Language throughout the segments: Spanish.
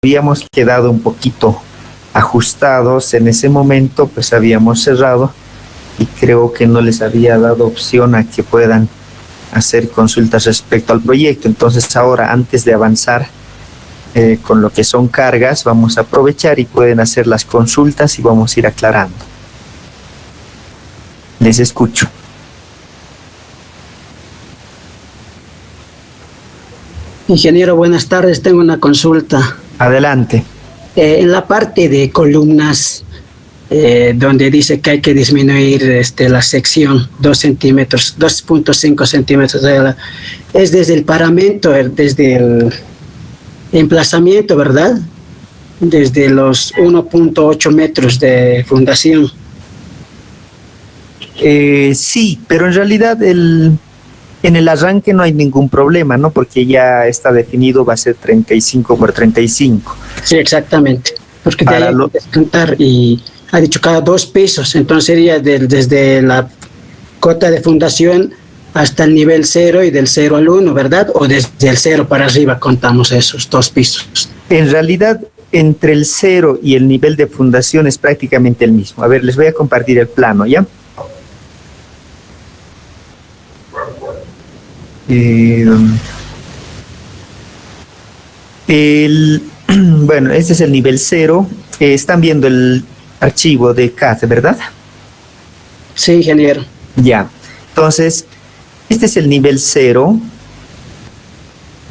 habíamos quedado un poquito ajustados en ese momento, pues habíamos cerrado y creo que no les había dado opción a que puedan hacer consultas respecto al proyecto. Entonces ahora, antes de avanzar con lo que son cargas, vamos a aprovechar y pueden hacer las consultas y vamos a ir aclarando. Les escucho. Ingeniero, buenas tardes. Tengo una consulta. Adelante. En la parte de columnas, donde dice que hay que disminuir la sección 2 centímetros, 2.5 centímetros, es desde el paramento, desde el emplazamiento, ¿verdad? Desde los 1.8 metros de fundación. Sí, pero en realidad en el arranque no hay ningún problema, ¿no? Porque ya está definido, va a ser 35 por 35. Sí, exactamente. Porque de ahí hay que descontar y ha dicho cada 2 pisos, entonces sería desde la cota de fundación hasta el nivel 0 y del 0 al 1, ¿verdad? O desde el 0 para arriba contamos esos 2 pisos. En realidad, entre el 0 y el nivel de fundación es prácticamente el mismo. A ver, les voy a compartir el plano, ¿ya? Bueno, este es el nivel 0. Están viendo el archivo de CAD, ¿verdad? Sí, ingeniero. Ya. Entonces, este es el nivel 0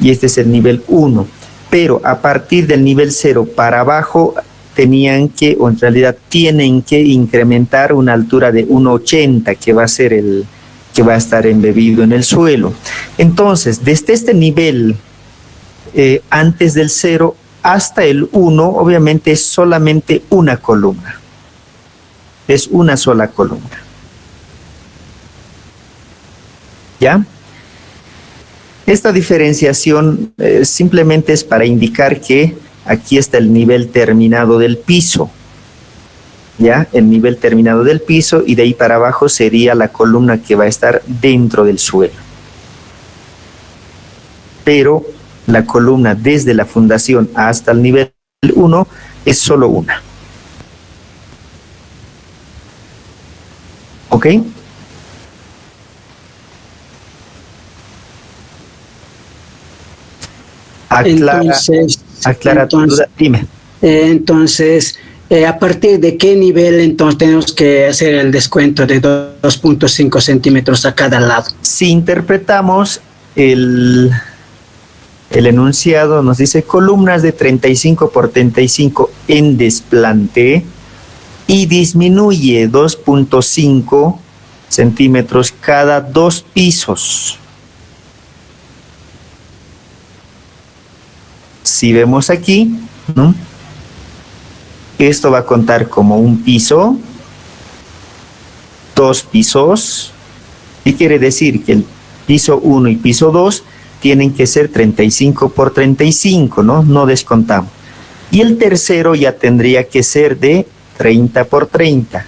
y este es el nivel 1. Pero a partir del nivel 0 para abajo tenían que, o en realidad tienen que incrementar una altura de 1,80, que va a ser que va a estar embebido en el suelo. Entonces, desde este nivel, antes del 0 hasta el 1, obviamente es solamente una columna. Es una sola columna. ¿Ya? Esta diferenciación simplemente es para indicar que aquí está el nivel terminado del piso. ¿Ya? El nivel terminado del piso, y de ahí para abajo sería la columna que va a estar dentro del suelo. Pero la columna desde la fundación hasta el nivel 1 es solo una. ¿Ok? Aclara tu duda. Dime. Entonces, ¿a partir de qué nivel entonces tenemos que hacer el descuento de 2.5 centímetros a cada lado? Si interpretamos el enunciado, nos dice columnas de 35 por 35 en desplante y disminuye 2.5 centímetros cada 2 pisos. Si vemos aquí, ¿no? Esto va a contar como un piso, 2 pisos, y quiere decir que el piso 1 y piso 2 tienen que ser 35 por 35, ¿no? No descontamos. Y el tercero ya tendría que ser de 30 por 30.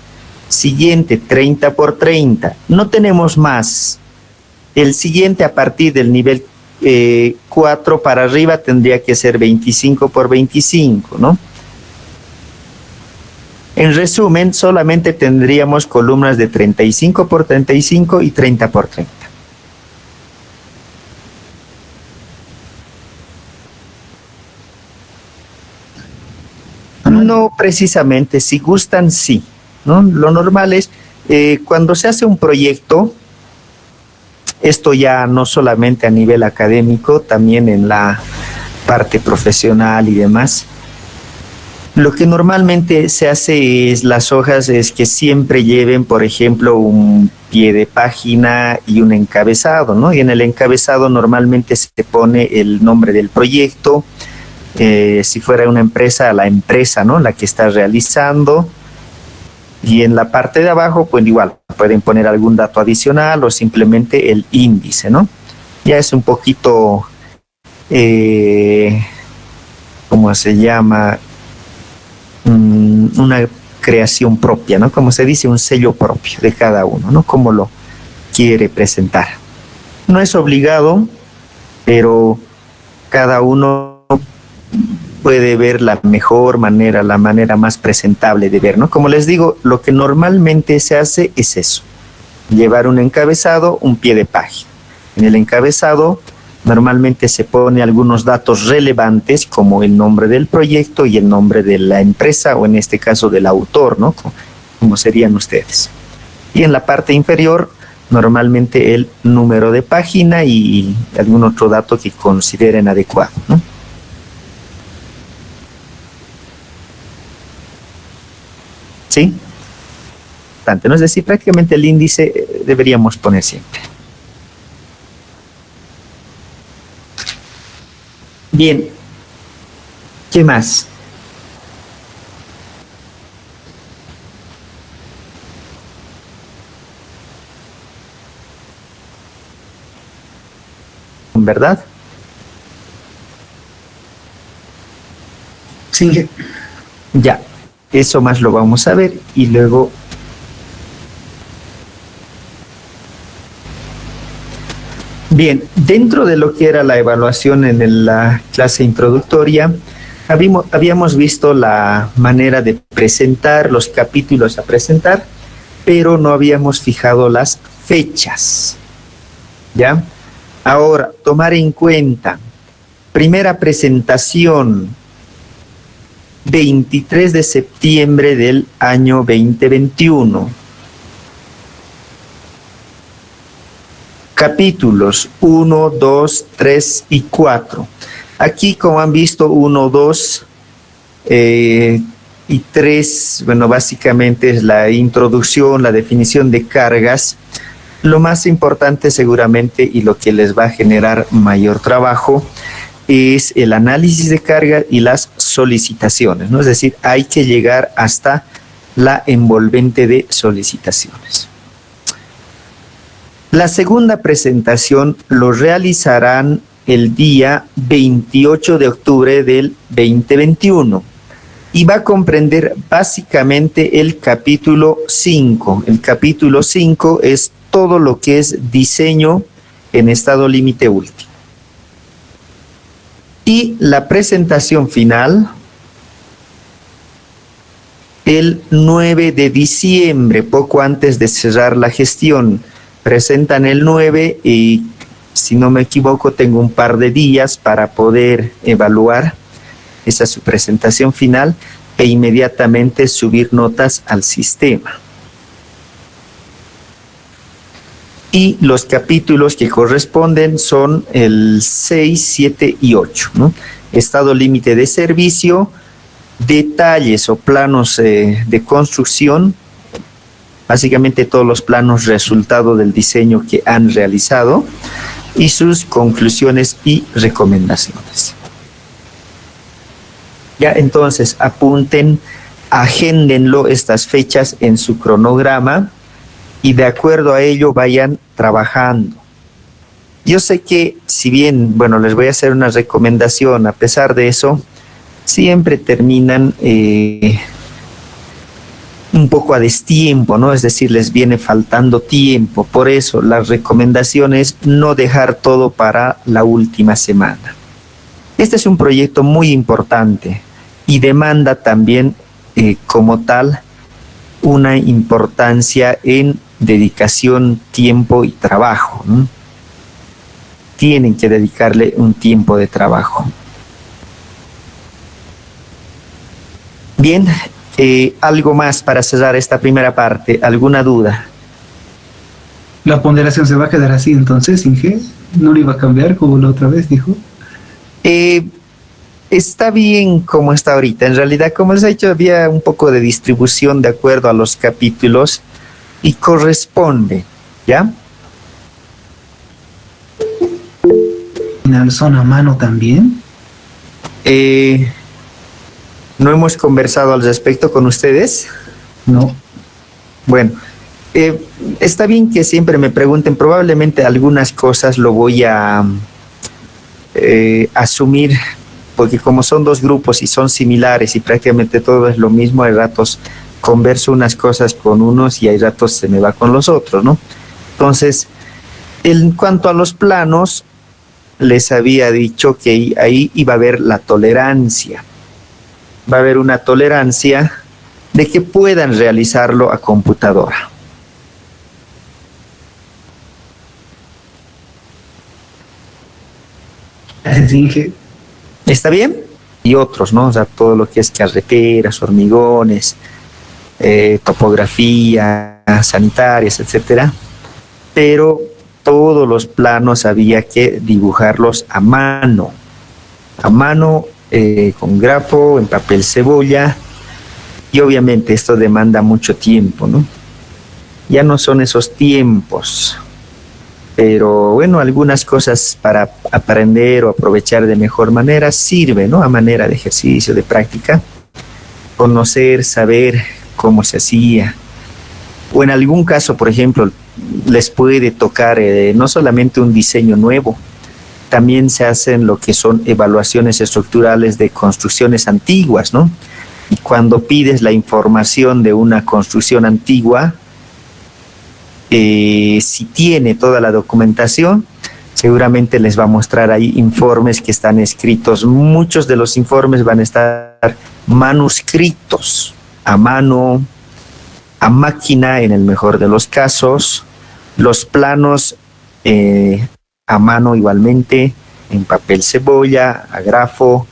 Siguiente, 30 por 30. No tenemos más. El siguiente, a partir del nivel 4 para arriba, tendría que ser 25 por 25, ¿no? En resumen, solamente tendríamos columnas de 35 por 35 y 30 por 30. No precisamente, si gustan, sí, ¿no? Lo normal es, cuando se hace un proyecto, esto ya no solamente a nivel académico, también en la parte profesional y demás, lo que normalmente se hace es las hojas es que siempre lleven, por ejemplo, un pie de página y un encabezado, ¿no? Y en el encabezado normalmente se pone el nombre del proyecto, si fuera una empresa, la empresa, ¿no? La que está realizando. Y en la parte de abajo, pues igual, pueden poner algún dato adicional o simplemente el índice, ¿no? Ya es un poquito, ¿cómo se llama? Una creación propia, ¿no? Como se dice, un sello propio de cada uno, ¿no? Como lo quiere presentar. No es obligado, pero cada uno puede ver la mejor manera, la manera más presentable de ver, ¿no? Como les digo, lo que normalmente se hace es eso, llevar un encabezado, un pie de página. En el encabezado normalmente se pone algunos datos relevantes como el nombre del proyecto y el nombre de la empresa o en este caso del autor, ¿no? Como serían ustedes. Y en la parte inferior normalmente el número de página y algún otro dato que consideren adecuado, ¿no? ¿Sí? ¿No? Es decir, prácticamente el índice deberíamos poner siempre. Bien, ¿qué más? ¿Verdad? Sí. Ya, eso más lo vamos a ver y luego... Bien, dentro de lo que era la evaluación en la clase introductoria, habíamos visto la manera de presentar los capítulos a presentar, pero no habíamos fijado las fechas, ¿ya? Ahora, tomar en cuenta, primera presentación, 23 de septiembre del año 2021. Capítulos 1, 2, 3 y 4. Aquí, como han visto, 1, 2 y 3, bueno, básicamente es la introducción, la definición de cargas. Lo más importante seguramente y lo que les va a generar mayor trabajo es el análisis de carga y las solicitaciones, ¿no? Es decir, hay que llegar hasta la envolvente de solicitaciones. La segunda presentación lo realizarán el día 28 de octubre del 2021 y va a comprender básicamente el capítulo 5. El capítulo 5 es todo lo que es diseño en estado límite último. Y la presentación final, el 9 de diciembre, poco antes de cerrar la gestión. Presentan el 9 y, si no me equivoco, tengo un par de días para poder evaluar esa su presentación final e inmediatamente subir notas al sistema. Y los capítulos que corresponden son el 6, 7 y 8, ¿no? Estado límite de servicio, detalles o planos de construcción, básicamente todos los planos resultado del diseño que han realizado y sus conclusiones y recomendaciones. Ya, entonces apunten, agéndenlo estas fechas en su cronograma y de acuerdo a ello vayan trabajando. Yo sé que si bien, bueno, les voy a hacer una recomendación, a pesar de eso, siempre terminan un poco a destiempo, ¿no? Es decir, les viene faltando tiempo. Por eso la recomendación es no dejar todo para la última semana. Este es un proyecto muy importante y demanda también como tal una importancia en dedicación, tiempo y trabajo, ¿no? Tienen que dedicarle un tiempo de trabajo. Bien, algo más para cerrar esta primera parte. ¿Alguna duda? La ponderación se va a quedar así entonces, Inge. ¿No lo iba a cambiar como la otra vez dijo? Está bien como está ahorita. En realidad, como les he dicho, había un poco de distribución de acuerdo a los capítulos y corresponde, ¿ya? ¿Son a mano también? ¿No hemos conversado al respecto con ustedes? No. Bueno, está bien que siempre me pregunten. Probablemente algunas cosas lo voy a asumir, porque como son dos grupos y son similares y prácticamente todo es lo mismo, hay ratos converso unas cosas con unos y hay ratos se me va con los otros, ¿no? Entonces, en cuanto a los planos, les había dicho que ahí iba a haber la tolerancia. va a haber una tolerancia de que puedan realizarlo a computadora. Inge. ¿Está bien? Y otros, ¿no? O sea, todo lo que es carreteras, hormigones, topografía, sanitarias, etcétera. Pero todos los planos había que dibujarlos a mano, con grafo, en papel cebolla, y obviamente esto demanda mucho tiempo, ¿no? Ya no son esos tiempos, pero bueno, algunas cosas para aprender o aprovechar de mejor manera sirve, ¿no? A manera de ejercicio, de práctica, conocer, saber cómo se hacía, o en algún caso, por ejemplo, les puede tocar no solamente un diseño nuevo, también se hacen lo que son evaluaciones estructurales de construcciones antiguas, ¿no? Y cuando pides la información de una construcción antigua, si tiene toda la documentación, seguramente les va a mostrar ahí informes que están escritos. Muchos de los informes van a estar manuscritos a mano, a máquina en el mejor de los casos, los planos a mano igualmente, en papel cebolla, a grafo,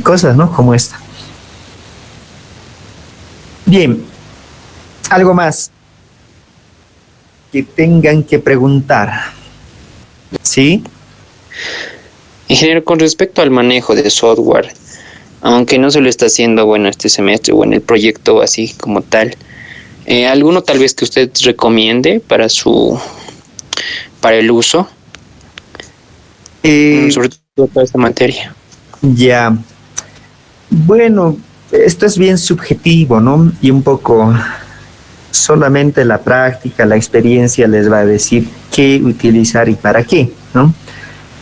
cosas, ¿no? Como esta. Bien, algo más que tengan que preguntar, ¿sí? Ingeniero, con respecto al manejo de software, aunque no se lo está haciendo, bueno, este semestre o en el proyecto así como tal, ¿alguno tal vez que usted recomiende para el uso? Sobre todo para esta materia. Ya. Bueno, esto es bien subjetivo, ¿no? Y un poco solamente la práctica, la experiencia les va a decir qué utilizar y para qué, ¿no?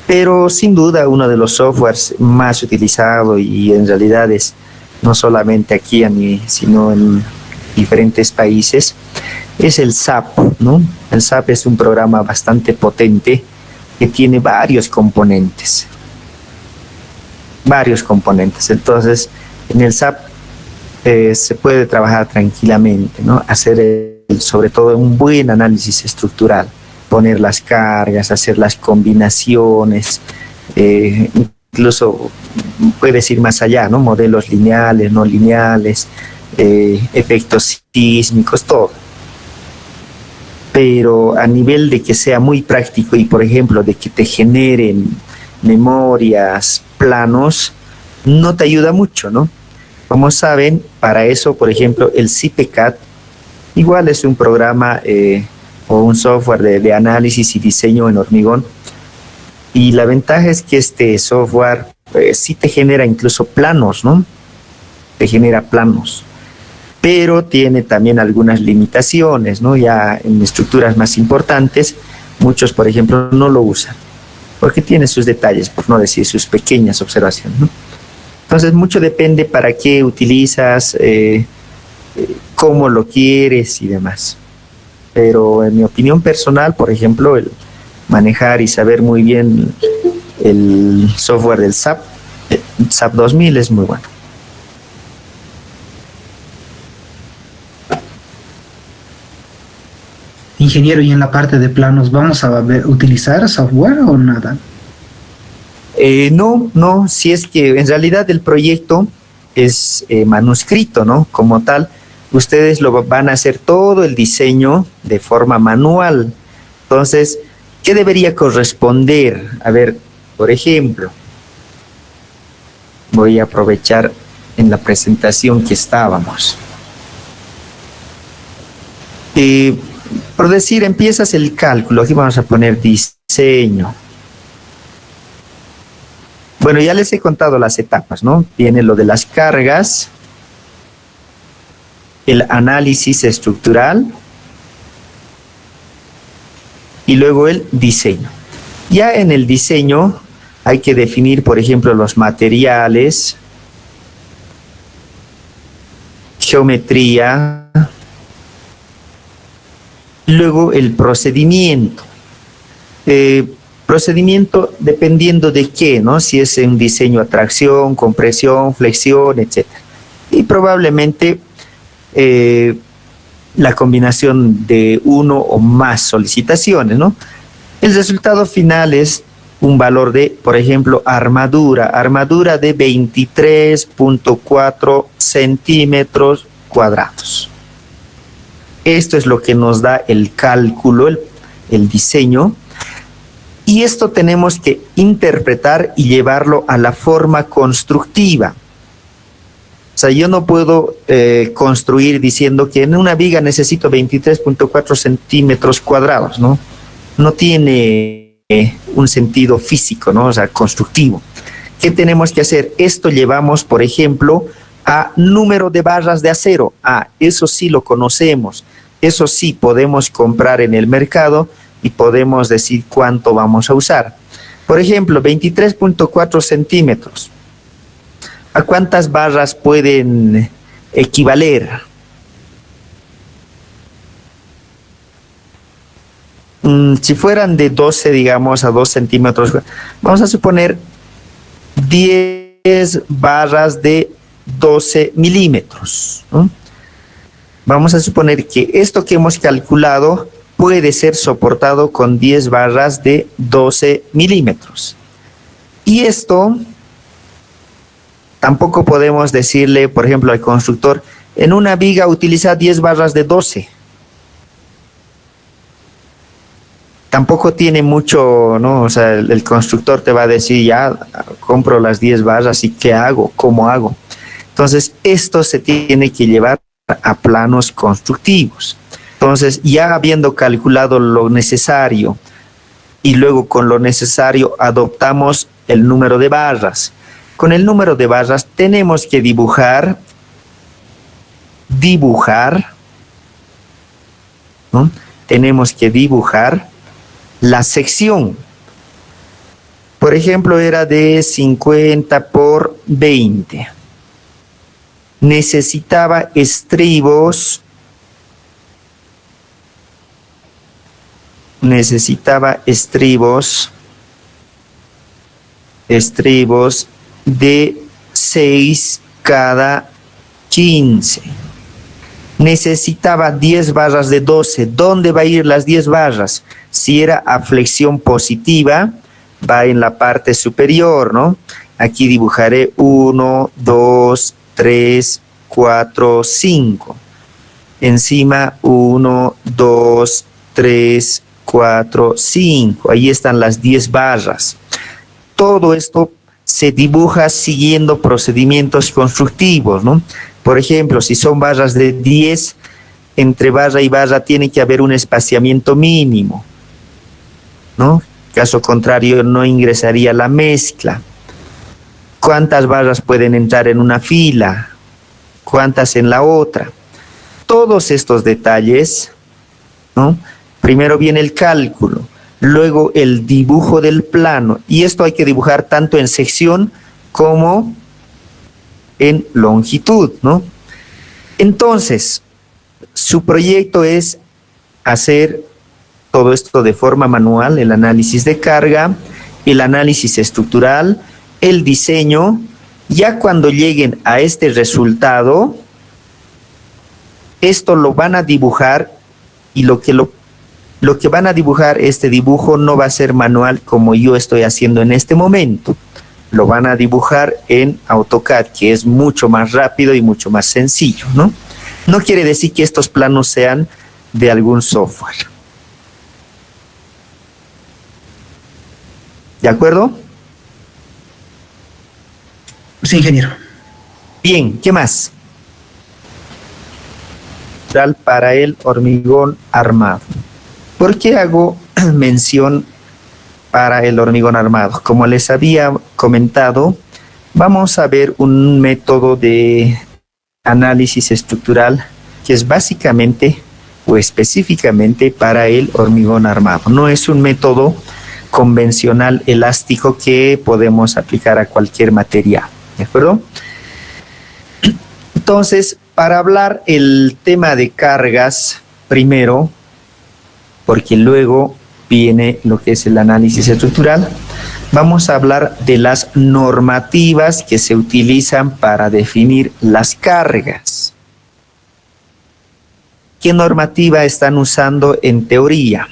Pero sin duda uno de los softwares más utilizados y en realidad es no solamente aquí, sino en diferentes países, es el SAP, ¿no? El SAP es un programa bastante potente que tiene varios componentes. Entonces, en el SAP se puede trabajar tranquilamente, ¿no? Hacer sobre todo un buen análisis estructural, poner las cargas, hacer las combinaciones, incluso puedes ir más allá, ¿no? Modelos lineales, no lineales, efectos sísmicos, todo. Pero a nivel de que sea muy práctico y, por ejemplo, de que te generen memorias, planos, no te ayuda mucho, ¿no? Como saben, para eso, por ejemplo, el CIPECAD igual es un programa o un software de análisis y diseño en hormigón. Y la ventaja es que este software sí te genera incluso planos, ¿no? Te genera planos. Pero tiene también algunas limitaciones, ¿no? Ya en estructuras más importantes, muchos, por ejemplo, no lo usan, porque tiene sus detalles, por no decir sus pequeñas observaciones, ¿no? Entonces, mucho depende para qué utilizas, cómo lo quieres y demás. Pero en mi opinión personal, por ejemplo, el manejar y saber muy bien el software del SAP, SAP 2000 es muy bueno. Ingeniero, y en la parte de planos, ¿vamos a utilizar software o nada? No, si es que en realidad el proyecto es manuscrito, ¿no? Como tal, ustedes lo van a hacer todo el diseño de forma manual. Entonces, ¿qué debería corresponder? A ver, por ejemplo, voy a aprovechar en la presentación que estábamos. Por decir, empiezas el cálculo, aquí vamos a poner diseño. Bueno, ya les he contado las etapas, ¿no? Viene lo de las cargas, el análisis estructural y luego el diseño. Ya en el diseño hay que definir, por ejemplo, los materiales, geometría, luego el procedimiento. Procedimiento dependiendo de qué, ¿no? Si es un diseño a tracción, compresión, flexión, etc. Y probablemente la combinación de uno o más solicitaciones, ¿no? El resultado final es un valor de, por ejemplo, armadura de 23.4 centímetros cuadrados. Esto es lo que nos da el cálculo, el diseño, y esto tenemos que interpretar y llevarlo a la forma constructiva. O sea, yo no puedo construir diciendo que en una viga necesito 23.4 centímetros cuadrados, ¿no? No tiene un sentido físico, ¿no? O sea, constructivo. ¿Qué tenemos que hacer? Esto llevamos, por ejemplo, a número de barras de acero. Eso sí lo conocemos. Eso sí podemos comprar en el mercado y podemos decir cuánto vamos a usar. Por ejemplo, 23.4 centímetros. ¿A cuántas barras pueden equivaler? Si fueran de 12, digamos, a 2 centímetros, vamos a suponer 10 barras de 12 milímetros, ¿no? Vamos a suponer que esto que hemos calculado puede ser soportado con 10 barras de 12 milímetros. Y esto tampoco podemos decirle, por ejemplo, al constructor, en una viga utiliza 10 barras de 12. Tampoco tiene mucho, ¿no? O sea, el constructor te va a decir, ya compro las 10 barras y ¿qué hago? ¿Cómo hago? Entonces, esto se tiene que llevar a planos constructivos. Entonces, ya habiendo calculado lo necesario y luego con lo necesario adoptamos el número de barras. Con el número de barras tenemos que dibujar, ¿no? Tenemos que dibujar la sección. Por ejemplo, era de 50 por 20. Necesitaba estribos de 6 cada 15. Necesitaba 10 barras de 12. ¿Dónde va a ir las 10 barras? Si era a flexión positiva, va en la parte superior, ¿no? Aquí dibujaré 1, 2, 3, 4, 5. Encima 1, 2, 3, 4, 5. Ahí están las 10 barras. Todo esto se dibuja siguiendo procedimientos constructivos, ¿no? Por ejemplo, si son barras de 10, entre barra y barra tiene que haber un espaciamiento mínimo, ¿no? Caso contrario, no ingresaría la mezcla. ¿Cuántas barras pueden entrar en una fila? ¿Cuántas en la otra? Todos estos detalles, ¿no? Primero viene el cálculo, luego el dibujo del plano, y esto hay que dibujar tanto en sección como en longitud, ¿no? Entonces, su proyecto es hacer todo esto de forma manual, el análisis de carga, el análisis estructural, el diseño. Ya cuando lleguen a este resultado, esto lo van a dibujar, y lo que van a dibujar, este dibujo no va a ser manual como yo estoy haciendo en este momento. Lo van a dibujar en AutoCAD, que es mucho más rápido y mucho más sencillo, ¿no? No quiere decir que estos planos sean de algún software. ¿De acuerdo? Sí, ingeniero. Bien, ¿qué más? Para el hormigón armado. ¿Por qué hago mención para el hormigón armado? Como les había comentado, vamos a ver un método de análisis estructural que es básicamente o específicamente para el hormigón armado. No es un método convencional elástico que podemos aplicar a cualquier material, ¿de acuerdo? Entonces, para hablar el tema de cargas primero, porque luego viene lo que es el análisis estructural. Vamos a hablar de las normativas que se utilizan para definir las cargas. ¿Qué normativa están usando en teoría?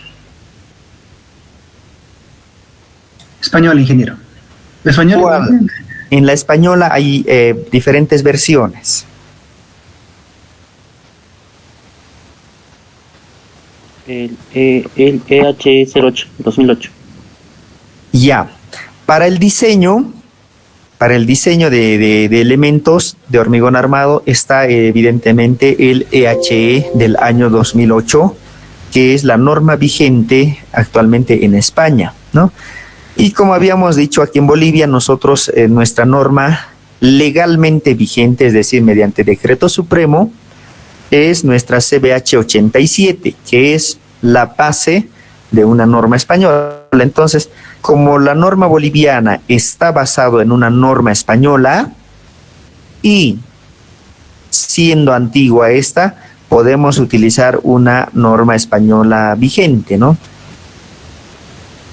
Español, ingeniero. ¿Español? ¿Cuál? En la española hay diferentes versiones. El EHE 08, 2008. Ya. Para el diseño de elementos de hormigón armado está evidentemente el EHE del año 2008, que es la norma vigente actualmente en España, ¿no? Y como habíamos dicho aquí en Bolivia, nosotros nuestra norma legalmente vigente, es decir, mediante decreto supremo, es nuestra CBH 87, que es la base de una norma española. Entonces, como la norma boliviana está basada en una norma española y siendo antigua esta, podemos utilizar una norma española vigente, ¿no?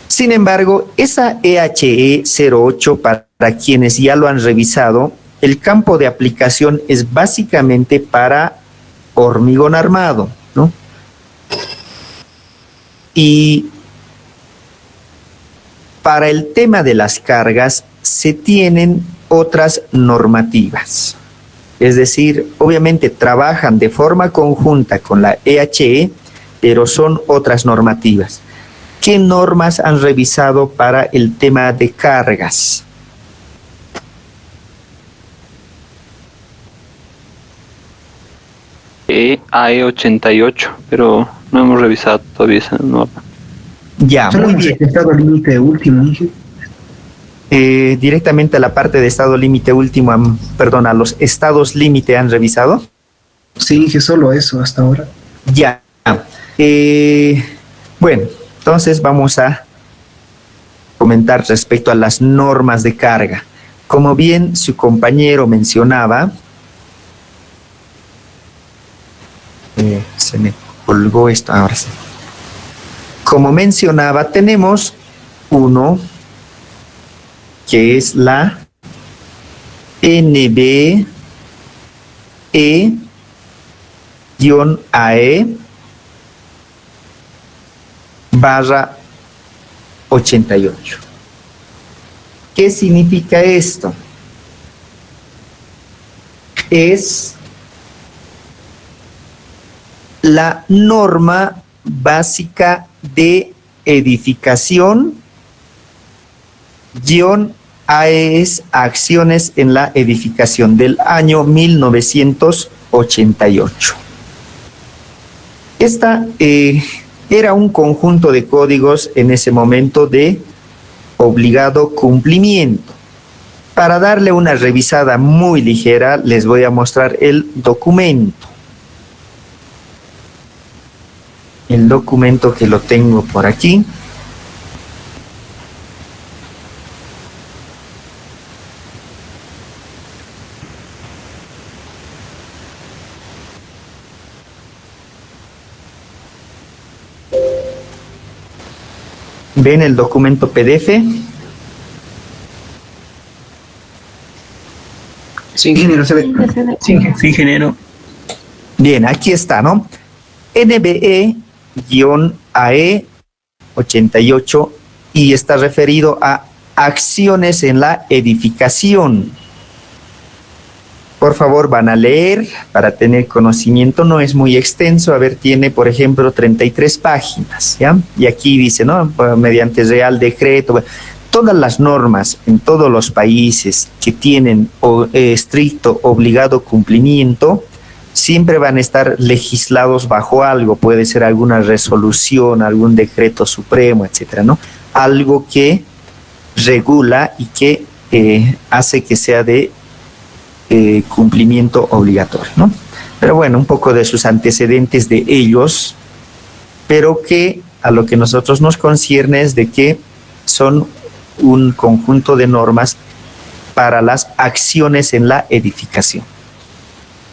Sin embargo, esa EHE 08, para quienes ya lo han revisado, el campo de aplicación es básicamente para hormigón armado, ¿no? Y para el tema de las cargas se tienen otras normativas. Es decir, obviamente trabajan de forma conjunta con la EHE, pero son otras normativas. ¿Qué normas han revisado para el tema de cargas? AE 88, pero no hemos revisado todavía esa norma. Ya, Solo muy hemos bien. estado límite último, ingeniero. Directamente a la parte de estado límite último, a los estados límite han revisado. Sí, ingeniero, solo eso hasta ahora. Ya. Bueno, entonces vamos a comentar respecto a las normas de carga. Como bien su compañero mencionaba, se me colgó esto, ahora sí. Como mencionaba, tenemos uno que es la NBE-AE/88. ¿Qué significa esto? Es la norma básica de edificación AES, acciones en la edificación, del año 1988. Esta era un conjunto de códigos en ese momento de obligado cumplimiento. Para darle una revisada muy ligera, les voy a mostrar el documento. El documento que lo tengo por aquí. ¿Ven el documento PDF? Sí, Ingeniero, se ve. Sí, ingeniero. Bien, aquí está, ¿no? NBE-AE88 y está referido a acciones en la edificación. Por favor, van a leer para tener conocimiento, no es muy extenso. A ver, tiene, por ejemplo, 33 páginas, ¿ya? Y aquí dice, ¿no? Mediante Real Decreto, todas las normas en todos los países que tienen estricto, obligado cumplimiento, siempre van a estar legislados bajo algo, puede ser alguna resolución, algún decreto supremo, etcétera, ¿no? Algo que regula y que hace que sea de cumplimiento obligatorio, ¿no? Pero bueno, un poco de sus antecedentes de ellos, pero que a lo que nosotros nos concierne es de que son un conjunto de normas para las acciones en la edificación.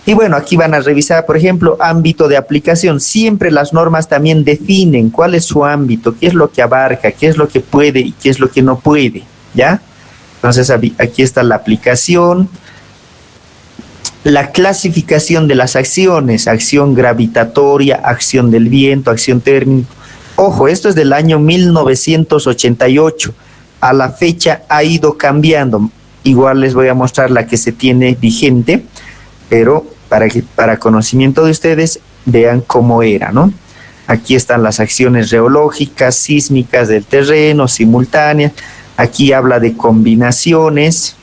Y bueno, aquí van a revisar, por ejemplo, ámbito de aplicación. Siempre las normas también definen cuál es su ámbito, qué es lo que abarca, qué es lo que puede y qué es lo que no puede, ¿ya? Entonces, aquí está la aplicación. La clasificación de las acciones, acción gravitatoria, acción del viento, acción térmica. Ojo, esto es del año 1988. A la fecha ha ido cambiando. Igual les voy a mostrar la que se tiene vigente, pero para conocimiento de ustedes, vean cómo era, ¿no? Aquí están las acciones geológicas, sísmicas del terreno, simultáneas. Aquí habla de combinaciones,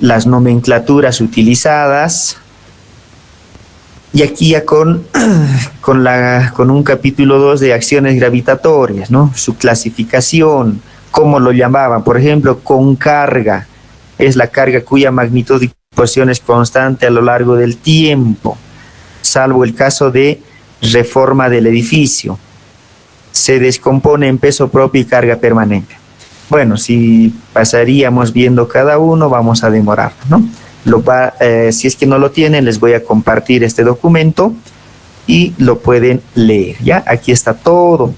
las nomenclaturas utilizadas. Y aquí ya con un capítulo 2 de acciones gravitatorias, ¿no? Su clasificación, cómo lo llamaban. Por ejemplo, con carga, es la carga cuya magnitud y posición es constante a lo largo del tiempo, salvo el caso de reforma del edificio. Se descompone en peso propio y carga permanente. Bueno, si pasaríamos viendo cada uno, vamos a demorar, ¿no? Si es que no lo tienen, les voy a compartir este documento y lo pueden leer, ¿ya? Aquí está todo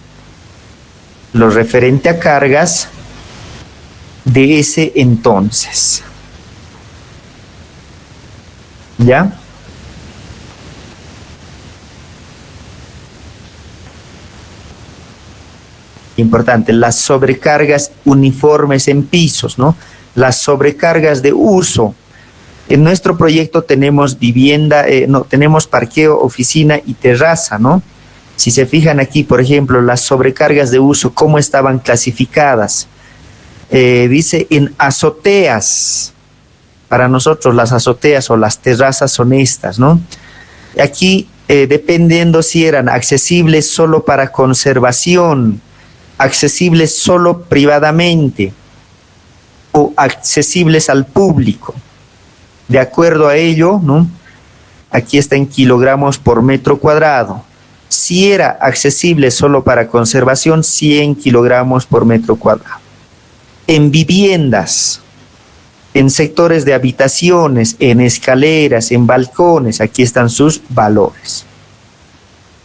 lo referente a cargas de ese entonces, ¿ya? Importante, las sobrecargas uniformes en pisos, ¿no? Las sobrecargas de uso. En nuestro proyecto tenemos vivienda, tenemos parqueo, oficina y terraza, ¿no? Si se fijan aquí, por ejemplo, las sobrecargas de uso, ¿cómo estaban clasificadas? Dice en azoteas. Para nosotros las azoteas o las terrazas son estas, ¿no? Aquí, dependiendo si eran accesibles solo para conservación, accesibles solo privadamente o accesibles al público. De acuerdo a ello, ¿no? Aquí está en kilogramos por metro cuadrado. Si era accesible solo para conservación, 100 kilogramos por metro cuadrado. En viviendas, en sectores de habitaciones, en escaleras, en balcones, aquí están sus valores.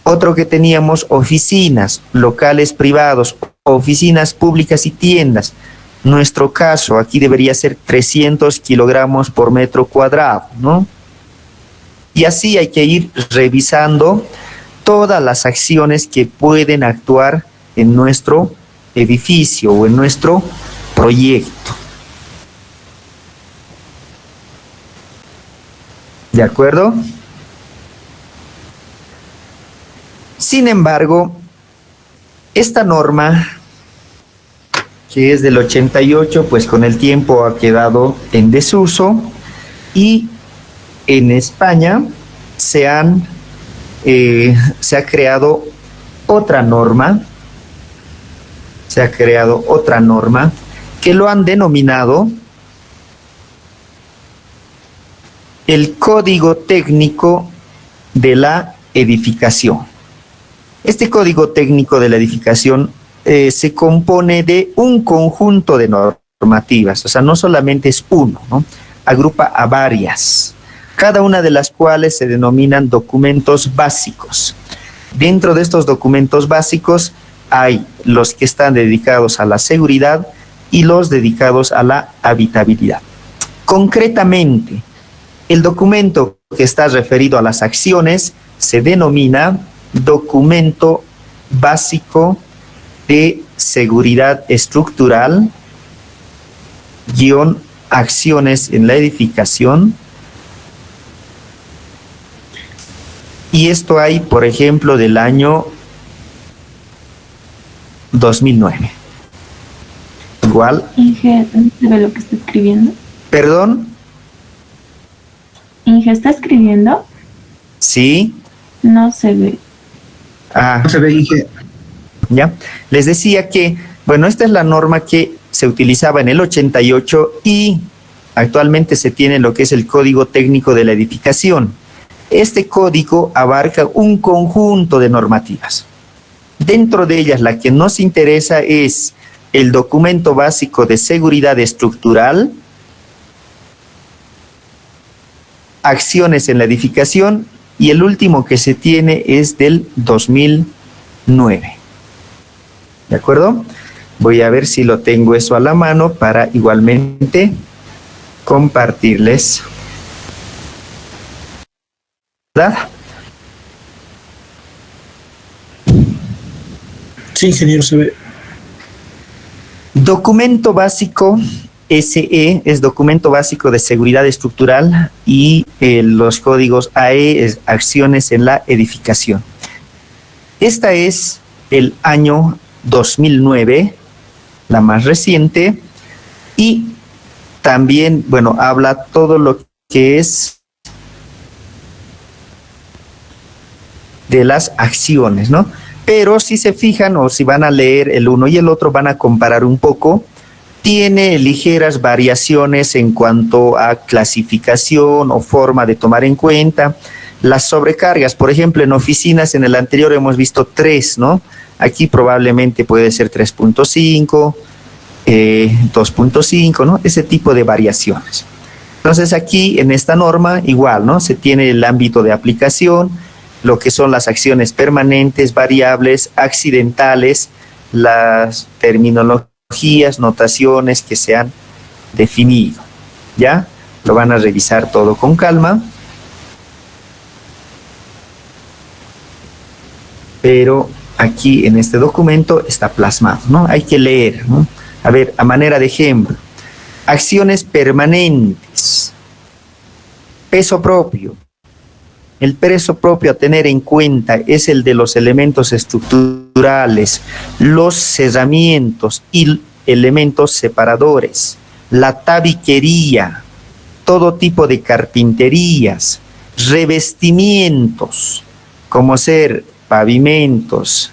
Otro que teníamos, oficinas, locales privados, oficinas públicas y tiendas. Nuestro caso, aquí debería ser 300 kilogramos por metro cuadrado, ¿no? Y así hay que ir revisando todas las acciones que pueden actuar en nuestro edificio o en nuestro proyecto. ¿De acuerdo? Sin embargo, esta norma, que es del 88, pues con el tiempo ha quedado en desuso y en España se ha creado otra norma, que lo han denominado el Código Técnico de la Edificación. Este Código Técnico de la Edificación se compone de un conjunto de normativas, o sea, no solamente es uno, ¿no? Agrupa a varias, cada una de las cuales se denominan documentos básicos. Dentro de estos documentos básicos hay los que están dedicados a la seguridad y los dedicados a la habitabilidad. Concretamente, el documento que está referido a las acciones se denomina Documento Básico de Seguridad Estructural, acciones en la edificación. Y esto hay, por ejemplo, del año 2009. Igual. Inge, ¿no se ve lo que está escribiendo? ¿Perdón? Inge, ¿está escribiendo? Sí. No se ve. No se ve, Inge. Ya, les decía que, bueno, esta es la norma que se utilizaba en el 88 y actualmente se tiene lo que es el Código Técnico de la Edificación. Este código abarca un conjunto de normativas. Dentro de ellas, la que nos interesa es el Documento Básico de Seguridad Estructural, acciones en la edificación, y el último que se tiene es del 2009. ¿De acuerdo? Voy a ver si lo tengo eso a la mano para igualmente compartirles. ¿Verdad? Sí, ingeniero, se ve. Documento básico SE es documento básico de seguridad estructural, y los códigos AE es acciones en la edificación. Esta es el año 2009, la más reciente, y también, bueno, habla todo lo que es de las acciones, ¿no? Pero si se fijan o si van a leer el uno y el otro, van a comparar un poco. Tiene ligeras variaciones en cuanto a clasificación o forma de tomar en cuenta. Las sobrecargas, por ejemplo, en oficinas, en el anterior hemos visto 3, ¿no? Aquí probablemente puede ser 3.5, 2.5, ¿no? Ese tipo de variaciones. Entonces aquí en esta norma igual, ¿no? Se tiene el ámbito de aplicación, lo que son las acciones permanentes, variables, accidentales, las terminologías, notaciones que se han definido. ¿Ya? Lo van a revisar todo con calma. Pero aquí en este documento está plasmado, ¿no? Hay que leer, ¿no? A ver, a manera de ejemplo, acciones permanentes, peso propio. El peso propio a tener en cuenta es el de los elementos estructurales, los cerramientos y elementos separadores, la tabiquería, todo tipo de carpinterías, revestimientos, como ser pavimentos,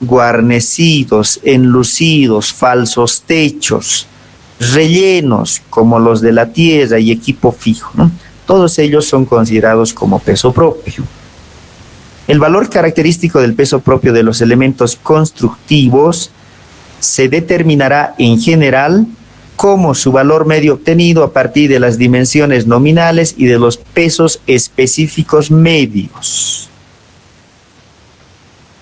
guarnecidos, enlucidos, falsos techos, rellenos como los de la tierra y equipo fijo, ¿no? Todos ellos son considerados como peso propio. El valor característico del peso propio de los elementos constructivos se determinará en general como su valor medio obtenido a partir de las dimensiones nominales y de los pesos específicos medios.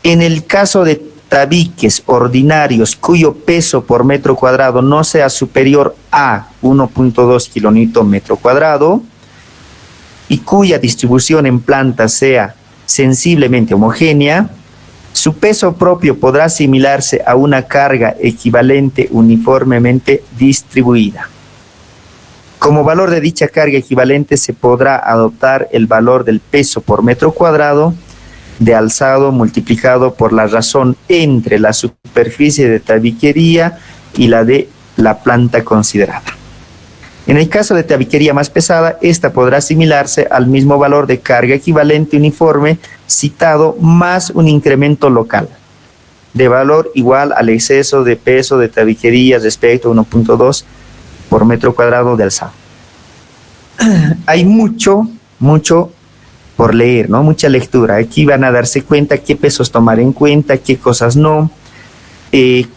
En el caso de tabiques ordinarios cuyo peso por metro cuadrado no sea superior a 1.2 kilonewton metro cuadrado, y cuya distribución en planta sea sensiblemente homogénea, su peso propio podrá asimilarse a una carga equivalente uniformemente distribuida. Como valor de dicha carga equivalente se podrá adoptar el valor del peso por metro cuadrado de alzado multiplicado por la razón entre la superficie de tabiquería y la de la planta considerada. En el caso de tabiquería más pesada, esta podrá asimilarse al mismo valor de carga equivalente uniforme citado más un incremento local de valor igual al exceso de peso de tabiquería respecto a 1.2 por metro cuadrado de alzado. Hay mucho por leer, ¿no? Mucha lectura. Aquí van a darse cuenta qué pesos tomar en cuenta, qué cosas no.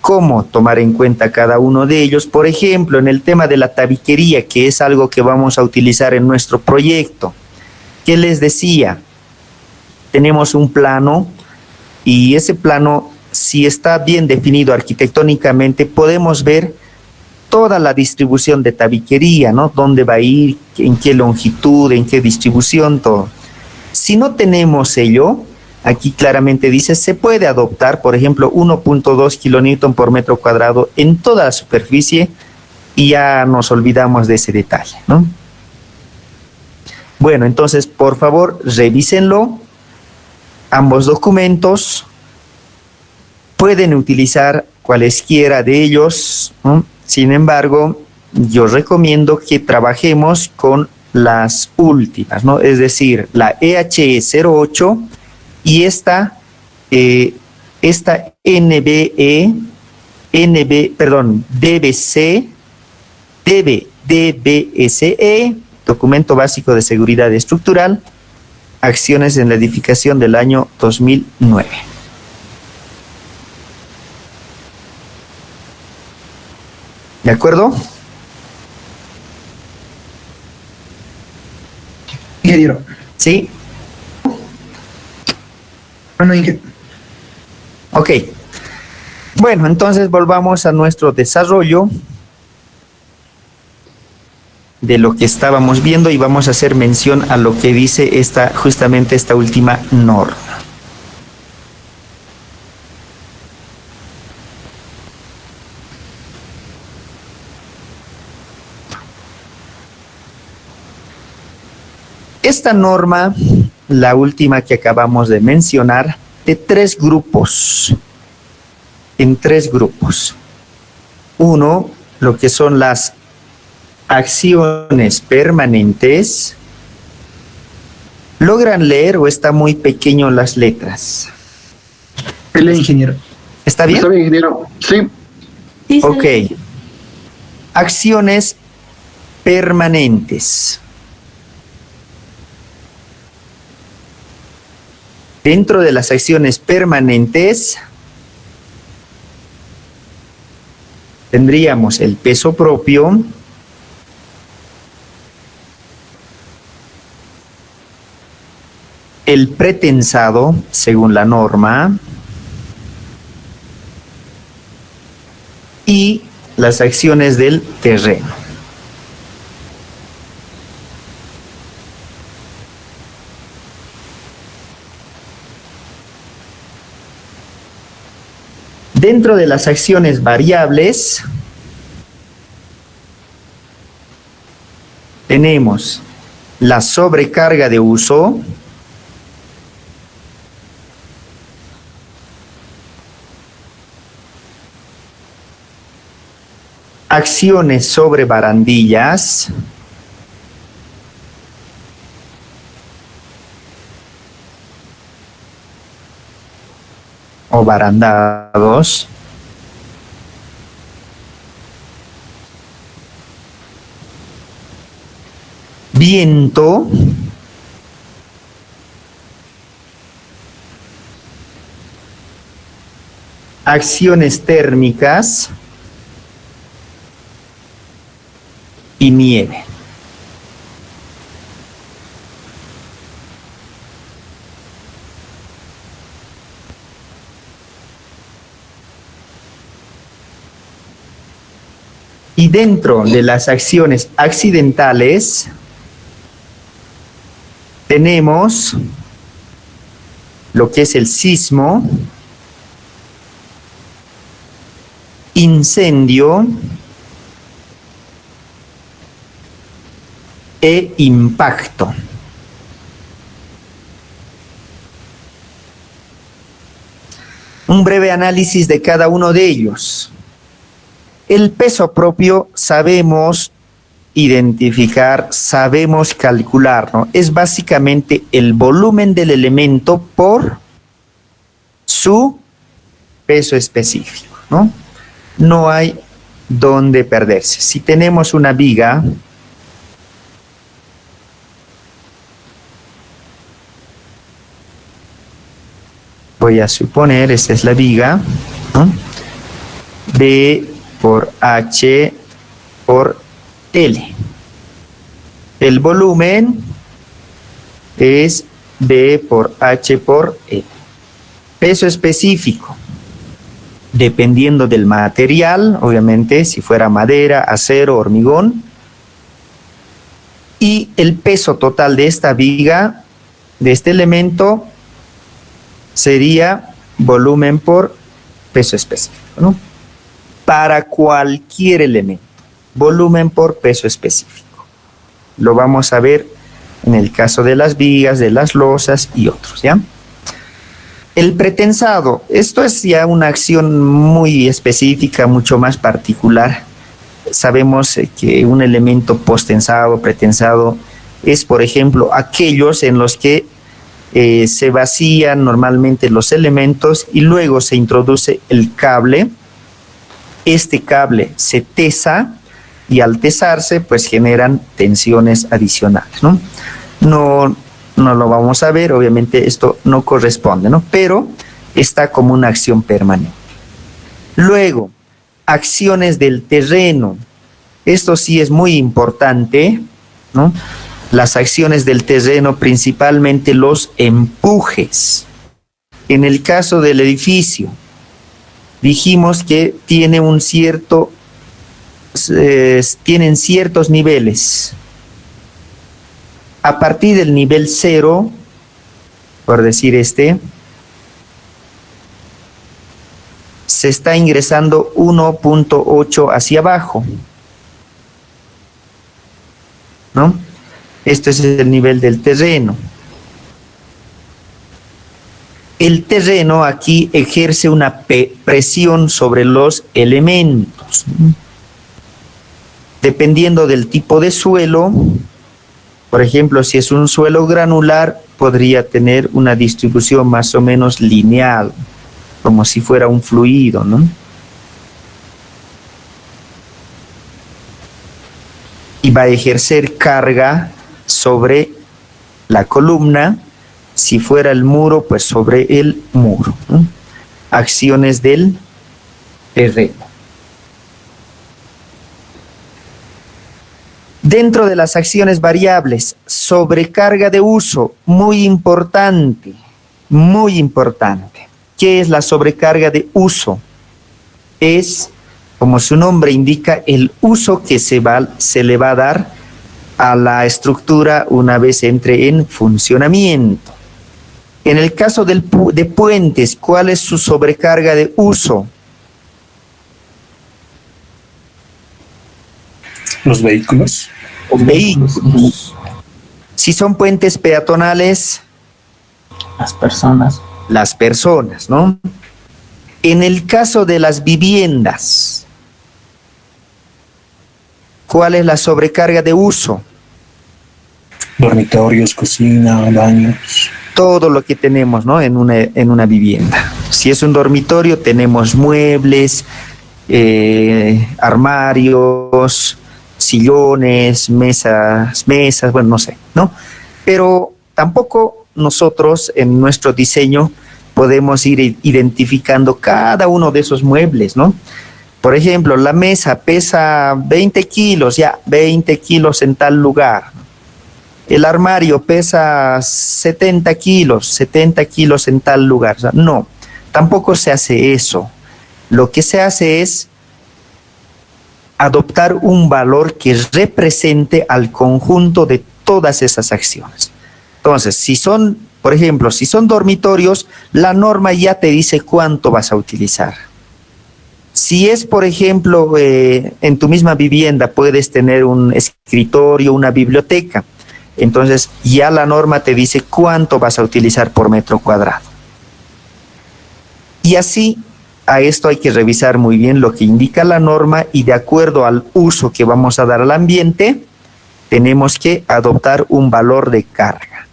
Cómo tomar en cuenta cada uno de ellos. Por ejemplo, en el tema de la tabiquería, que es algo que vamos a utilizar en nuestro proyecto. ¿Qué les decía? Tenemos un plano y ese plano, si está bien definido arquitectónicamente, podemos ver toda la distribución de tabiquería, ¿no? Dónde va a ir, en qué longitud, en qué distribución, todo. Si no tenemos ello, aquí claramente dice, se puede adoptar, por ejemplo, 1.2 kilonewton por metro cuadrado en toda la superficie y ya nos olvidamos de ese detalle, ¿no? Bueno, entonces, por favor, revísenlo. Ambos documentos pueden utilizar cualesquiera de ellos, ¿no? Sin embargo, yo recomiendo que trabajemos con las últimas, ¿no? Es decir, la EHE 08 y esta DBSE, documento básico de seguridad estructural, acciones en la edificación del año 2009. ¿De acuerdo? Ingeniero. ¿Sí? Bueno, Ok. Bueno, entonces volvamos a nuestro desarrollo de lo que estábamos viendo y vamos a hacer mención a lo que dice justamente esta última norma. Esta norma, la última que acabamos de mencionar, de tres grupos, en tres grupos. Uno, lo que son las acciones permanentes. ¿Logran leer o está muy pequeño las letras? el ingeniero. ¿Está bien? Está bien, ingeniero. Sí. Sí, Ok. Acciones permanentes. Dentro de las acciones permanentes tendríamos el peso propio, el pretensado, según la norma, y las acciones del terreno. Dentro de las acciones variables tenemos la sobrecarga de uso, acciones sobre barandillas, o barandados, viento, acciones térmicas y nieve. Y dentro de las acciones accidentales tenemos lo que es el sismo, incendio e impacto. Un breve análisis de cada uno de ellos. El peso propio sabemos identificar, sabemos calcular, ¿no? Es básicamente el volumen del elemento por su peso específico, ¿no? No hay dónde perderse. Si tenemos una viga, voy a suponer, esta es la viga, ¿no? B por H por L. El volumen es B por H por L. Peso específico, dependiendo del material, obviamente, si fuera madera, acero, hormigón. Y el peso total de esta viga, de este elemento, sería volumen por peso específico, ¿no? Para cualquier elemento, volumen por peso específico. Lo vamos a ver en el caso de las vigas, de las losas y otros, ¿ya? El pretensado, esto es ya una acción muy específica, mucho más particular. Sabemos que un elemento postensado, pretensado, es, por ejemplo, aquellos en los que se vacían normalmente los elementos y luego se introduce el cable. Este cable se tesa y al tesarse pues generan tensiones adicionales, ¿no? No lo vamos a ver, obviamente esto no corresponde, ¿no? Pero está como una acción permanente. Luego, acciones del terreno. Esto sí es muy importante, ¿no? las acciones del terreno, principalmente los empujes. En el caso del edificio, dijimos que tiene tienen ciertos niveles. A partir del nivel 0, por decir se está ingresando 1.8 hacia abajo, ¿no? Este es el nivel del terreno. El terreno aquí ejerce una presión sobre los elementos. Dependiendo del tipo de suelo, por ejemplo, si es un suelo granular, podría tener una distribución más o menos lineal, como si fuera un fluido, ¿no? Y va a ejercer carga sobre la columna. Si fuera el muro, pues sobre el muro, ¿no? Acciones del terreno. Dentro de las acciones variables, sobrecarga de uso, muy importante, muy importante. ¿Qué es la sobrecarga de uso? Es, como su nombre indica, el uso que se le va a dar a la estructura una vez entre en funcionamiento. En el caso de puentes, ¿cuál es su sobrecarga de uso? Los vehículos. Vehículos. Si son puentes peatonales, Las personas. las personas, ¿no? En el caso de las viviendas, ¿cuál es la sobrecarga de uso? Dormitorios, cocina, baños. Todo lo que tenemos, ¿no? en una vivienda. Si es un dormitorio, tenemos muebles, armarios, sillones, mesas, bueno, no sé, ¿no? Pero tampoco nosotros en nuestro diseño podemos ir identificando cada uno de esos muebles, ¿no? Por ejemplo, la mesa pesa 20 kilos, ya, 20 kilos en tal lugar. El armario pesa 70 kilos en tal lugar. O sea, no, tampoco se hace eso. Lo que se hace es adoptar un valor que represente al conjunto de todas esas acciones. Entonces, si son, por ejemplo, si son dormitorios, la norma ya te dice cuánto vas a utilizar. Si es, por ejemplo, en tu misma vivienda puedes tener un escritorio, una biblioteca, entonces ya la norma te dice cuánto vas a utilizar por metro cuadrado. Y así, a esto hay que revisar muy bien lo que indica la norma y de acuerdo al uso que vamos a dar al ambiente, tenemos que adoptar un valor de carga,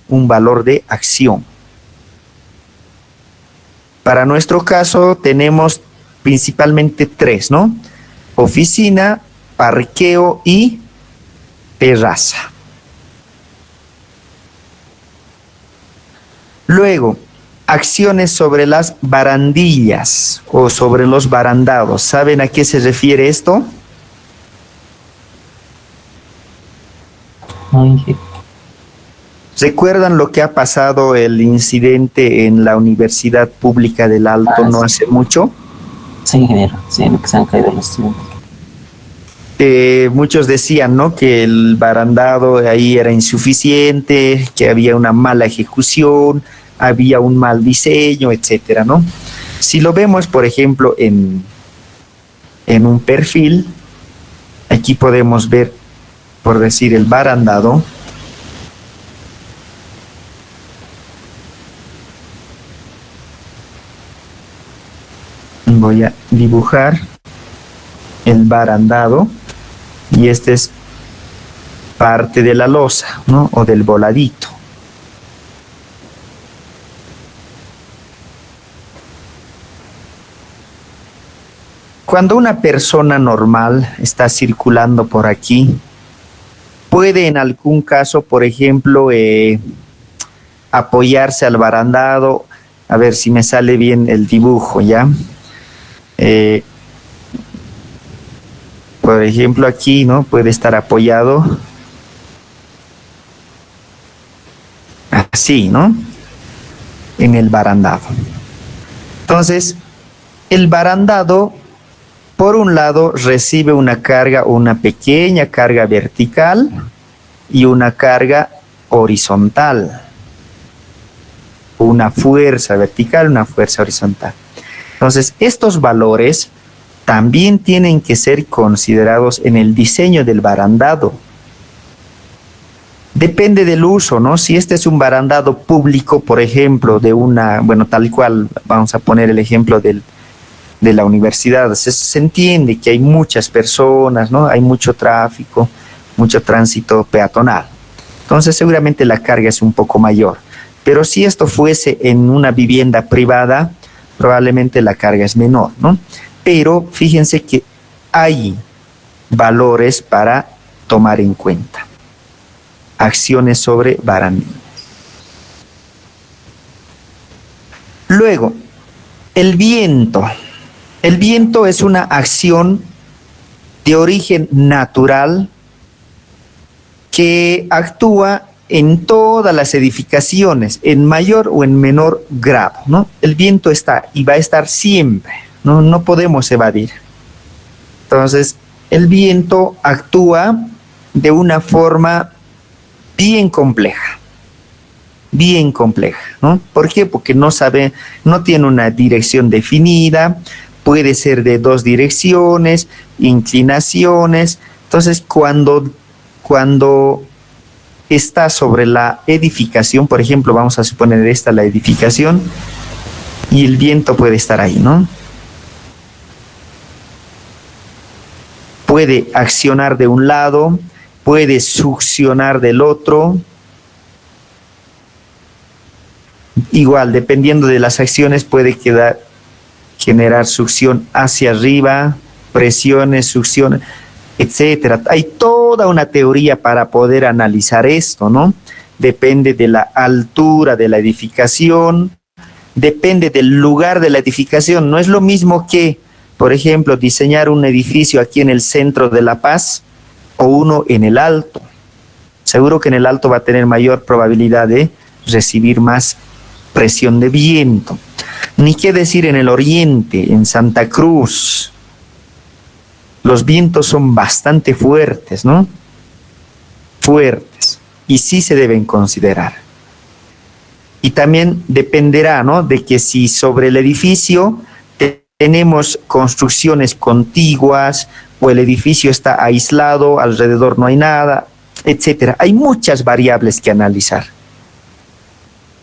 un valor de acción. Para nuestro caso tenemos principalmente 3, ¿no? Oficina, parqueo y terraza. Luego, acciones sobre las barandillas o sobre los barandados. ¿Saben a qué se refiere esto? ¿Recuerdan lo que ha pasado, el incidente en la Universidad Pública del Alto no hace mucho? Sí, ingeniero, sí, lo que se han caído los estudiantes. Muchos decían, ¿no?, que el barandado ahí era insuficiente, que había una mala ejecución, había un mal diseño, etcétera, ¿no? Si lo vemos, por ejemplo, en un perfil, aquí podemos ver, por decir, el barandado. Voy a dibujar el barandado y este es parte de la losa, ¿no?, o del voladito. Cuando una persona normal está circulando por aquí, puede en algún caso, por ejemplo, apoyarse al barandado. A ver si me sale bien el dibujo, ¿ya? Por ejemplo, aquí, ¿no?, puede estar apoyado así, ¿no? En el barandado. Entonces, el barandado, por un lado, recibe una carga, una pequeña carga vertical y una carga horizontal. Una fuerza vertical, una fuerza horizontal. Entonces, estos valores también tienen que ser considerados en el diseño del barandado. Depende del uso, ¿no? Si este es un barandado público, por ejemplo, de una, bueno, tal cual, vamos a poner el ejemplo de la universidad, se entiende que hay muchas personas, ¿no? Hay mucho tráfico, mucho tránsito peatonal. Entonces, seguramente la carga es un poco mayor. Pero si esto fuese en una vivienda privada, probablemente la carga es menor, ¿no? Pero fíjense que hay valores para tomar en cuenta. Acciones sobre barandillas. Luego, el viento. El viento es una acción de origen natural que actúa en todas las edificaciones, en mayor o en menor grado, ¿no? El viento está y va a estar siempre, ¿no? No podemos evadir. Entonces, el viento actúa de una forma bien compleja, ¿no? ¿Por qué? Porque no tiene una dirección definida, puede ser de dos direcciones, inclinaciones. Entonces, cuando está sobre la edificación, por ejemplo, vamos a suponer esta la edificación, y el viento puede estar ahí, ¿no? Puede accionar de un lado, puede succionar del otro. Igual, dependiendo de las acciones, puede generar succión hacia arriba, presiones, succiones, etcétera. Hay toda una teoría para poder analizar esto, ¿no? Depende de la altura de la edificación, depende del lugar de la edificación. No es lo mismo que, por ejemplo, diseñar un edificio aquí en el centro de La Paz o uno en el Alto. Seguro que en el Alto va a tener mayor probabilidad de recibir más presión de viento. Ni qué decir en el Oriente, en Santa Cruz. Los vientos son bastante fuertes, ¿no? Fuertes. Y sí se deben considerar. Y también dependerá, ¿no?, de que si sobre el edificio tenemos construcciones contiguas o el edificio está aislado, alrededor no hay nada, etcétera. Hay muchas variables que analizar.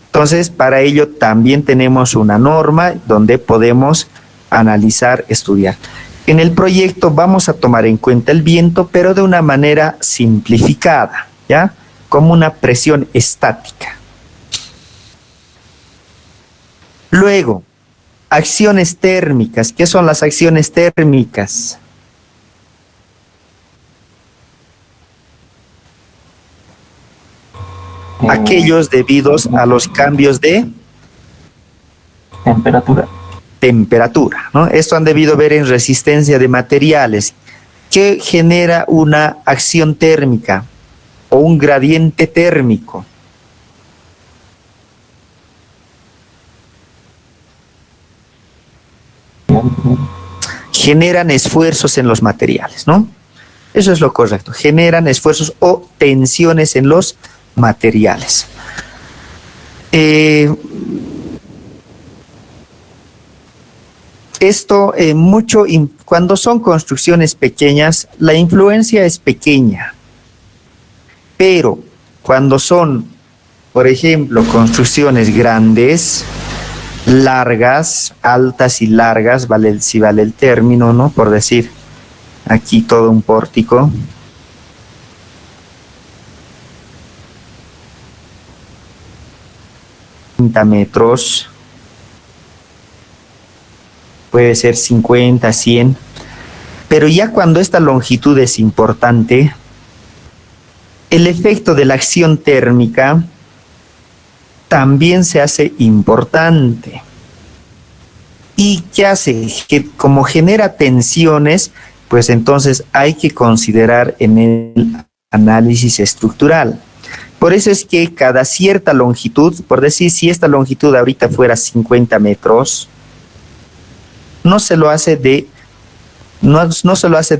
Entonces, para ello también tenemos una norma donde podemos analizar, estudiar. En el proyecto vamos a tomar en cuenta el viento, pero de una manera simplificada, ¿ya? Como una presión estática. Luego, acciones térmicas. ¿Qué son las acciones térmicas? Aquellos debidos a los cambios de temperatura, ¿no? Esto han debido ver en resistencia de materiales, que genera una acción térmica o un gradiente térmico. Generan esfuerzos en los materiales, ¿no? Eso es lo correcto. Generan esfuerzos o tensiones en los materiales. Esto cuando son construcciones pequeñas, la influencia es pequeña. Pero cuando son, por ejemplo, construcciones grandes, largas, altas y largas, si vale el término, ¿no? Por decir, aquí todo un pórtico. Metros, puede ser 50, 100, pero ya cuando esta longitud es importante, el efecto de la acción térmica también se hace importante. ¿Y qué hace? Que como genera tensiones, pues entonces hay que considerar en el análisis estructural. Por eso es que cada cierta longitud, por decir, si esta longitud ahorita fuera 50 metros, no se lo hace de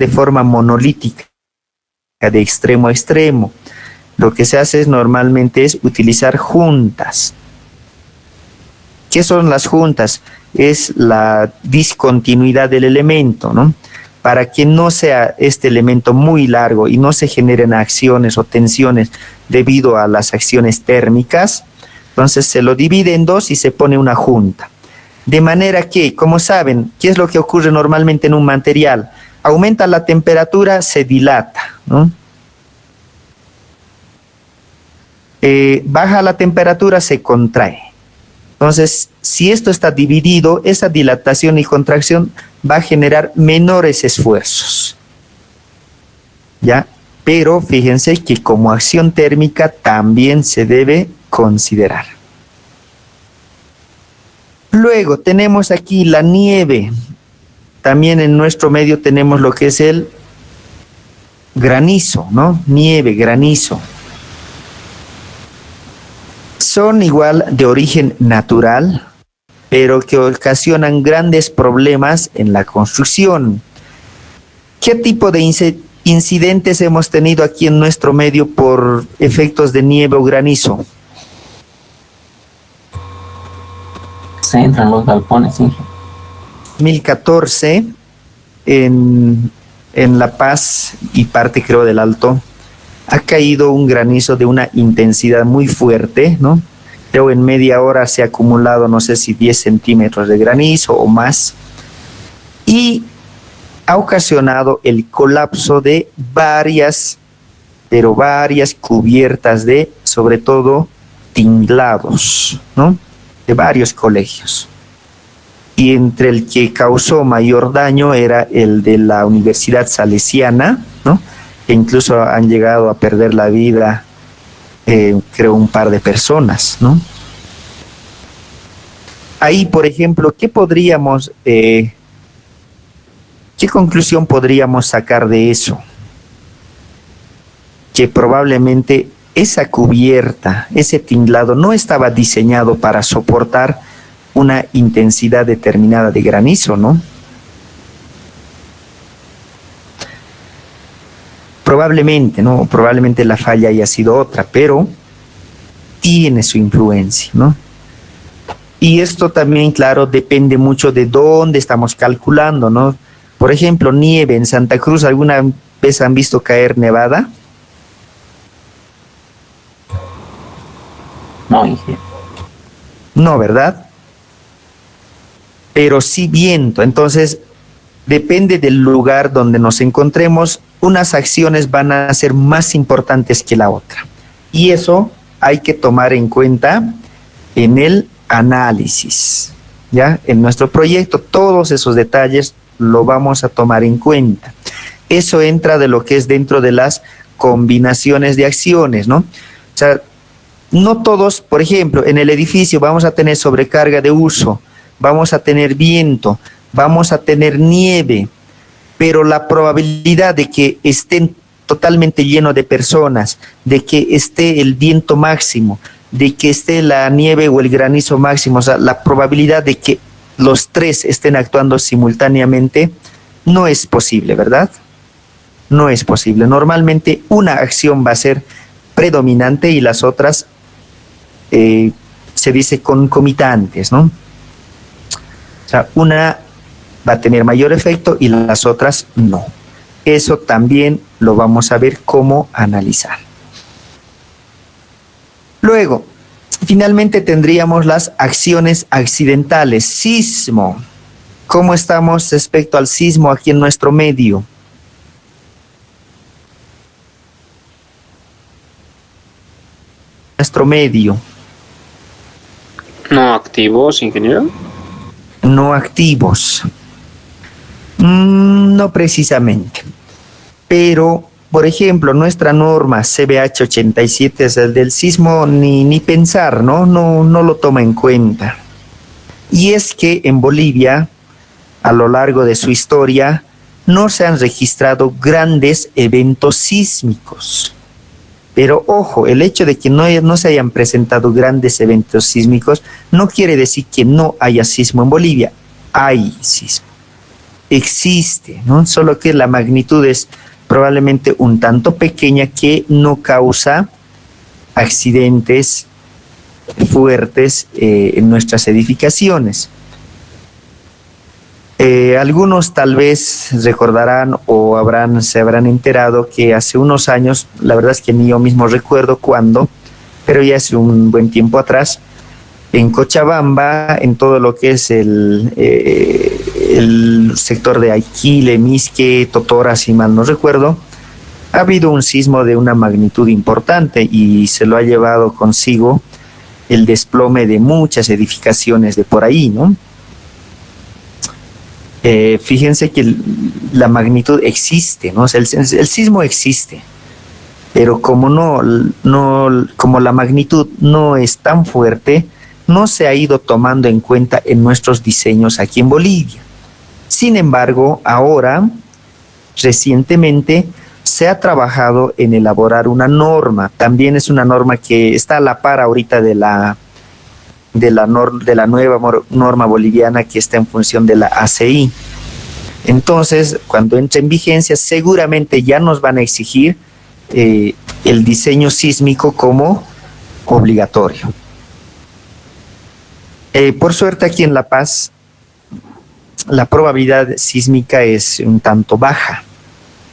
forma monolítica, de extremo a extremo. Lo que se hace normalmente es utilizar juntas. ¿Qué son las juntas? Es la discontinuidad del elemento, ¿no? Para que no sea este elemento muy largo y no se generen acciones o tensiones debido a las acciones térmicas, entonces se lo divide en dos y se pone una junta. De manera que, como saben, ¿qué es lo que ocurre normalmente en un material? Aumenta la temperatura, se dilata, ¿no? Baja la temperatura, se contrae. Entonces, si esto está dividido, esa dilatación y contracción va a generar menores esfuerzos, ¿ya? Pero fíjense que como acción térmica también se debe considerar. Luego tenemos aquí la nieve. También en nuestro medio tenemos lo que es el granizo, ¿no? Nieve, granizo. Son igual de origen natural, pero que ocasionan grandes problemas en la construcción. ¿Qué tipo de incidentes hemos tenido aquí en nuestro medio por efectos de nieve o granizo? Se entran los galpones, Inge. 2014, en La Paz y parte creo del Alto, ha caído un granizo de una intensidad muy fuerte, ¿no? Creo en media hora se ha acumulado, no sé si 10 centímetros de granizo o más, y ha ocasionado el colapso de varias cubiertas de, sobre todo, tinglados, ¿no? De varios colegios. Y entre el que causó mayor daño era el de la Universidad Salesiana, ¿no? Que incluso han llegado a perder la vida, creo, un par de personas, ¿no? Ahí, por ejemplo, ¿qué conclusión podríamos sacar de eso? Que probablemente esa cubierta, ese tinglado, no estaba diseñado para soportar una intensidad determinada de granizo, ¿no? Probablemente, ¿no? Probablemente la falla haya sido otra, pero tiene su influencia, ¿no? Y esto también, claro, depende mucho de dónde estamos calculando, ¿no? Por ejemplo, nieve en Santa Cruz, ¿alguna vez han visto caer nevada? No, Inge. No, ¿verdad? Pero sí viento. Entonces, depende del lugar donde nos encontremos, unas acciones van a ser más importantes que la otra. Y eso hay que tomar en cuenta en el análisis, ¿ya? En nuestro proyecto, todos esos detalles lo vamos a tomar en cuenta. Eso entra de lo que es dentro de las combinaciones de acciones, ¿no? O sea, no todos, por ejemplo, en el edificio vamos a tener sobrecarga de uso, vamos a tener viento, vamos a tener nieve, pero la probabilidad de que estén totalmente llenos de personas, de que esté el viento máximo, de que esté la nieve o el granizo máximo, o sea, la probabilidad de que los tres estén actuando simultáneamente, no es posible, ¿verdad? No es posible. Normalmente una acción va a ser predominante y las otras se dice concomitantes, ¿no? O sea, una va a tener mayor efecto y las otras no. Eso también lo vamos a ver cómo analizar. Luego, finalmente tendríamos las acciones accidentales. Sismo. ¿Cómo estamos respecto al sismo aquí en nuestro medio? Nuestro medio. No activos, ingeniero. No activos. No precisamente. Pero, por ejemplo, nuestra norma CBH 87 es el del sismo, ni pensar, ¿no? No lo toma en cuenta. Y es que en Bolivia, a lo largo de su historia, no se han registrado grandes eventos sísmicos. Pero ojo, el hecho de que no se hayan presentado grandes eventos sísmicos no quiere decir que no haya sismo en Bolivia. Hay sismo, existe, ¿no? Solo que la magnitud es probablemente un tanto pequeña que no causa accidentes fuertes en nuestras edificaciones. Algunos tal vez recordarán o se habrán enterado que hace unos años, la verdad es que ni yo mismo recuerdo cuándo, pero ya hace un buen tiempo atrás, en Cochabamba, en todo lo que es el sector de Aiquile, Misque, Totora, si mal no recuerdo, ha habido un sismo de una magnitud importante y se lo ha llevado consigo el desplome de muchas edificaciones de por ahí, ¿no? Fíjense que la magnitud existe, ¿no? O sea, el sismo existe, pero como como la magnitud no es tan fuerte, no se ha ido tomando en cuenta en nuestros diseños aquí en Bolivia. Sin embargo, ahora, recientemente, se ha trabajado en elaborar una norma. También es una norma que está a la par ahorita de la nueva norma boliviana que está en función de la ACI. Entonces, cuando entre en vigencia, seguramente ya nos van a exigir el diseño sísmico como obligatorio. Por suerte, aquí en La Paz, la probabilidad sísmica es un tanto baja,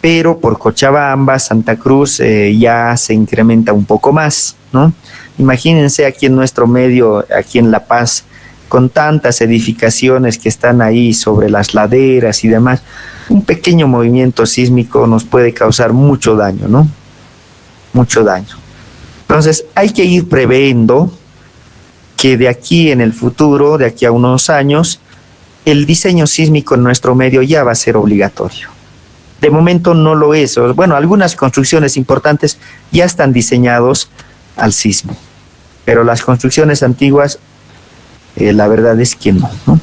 pero por Cochabamba, Santa Cruz, ya se incrementa un poco más, ¿no? Imagínense aquí en nuestro medio, aquí en La Paz, con tantas edificaciones que están ahí sobre las laderas y demás, un pequeño movimiento sísmico nos puede causar mucho daño, ¿no? Mucho daño. Entonces, hay que ir previendo que de aquí en el futuro, de aquí a unos años, el diseño sísmico en nuestro medio ya va a ser obligatorio. De momento no lo es. Bueno, algunas construcciones importantes ya están diseñados al sismo, pero las construcciones antiguas, la verdad es que no, ¿no?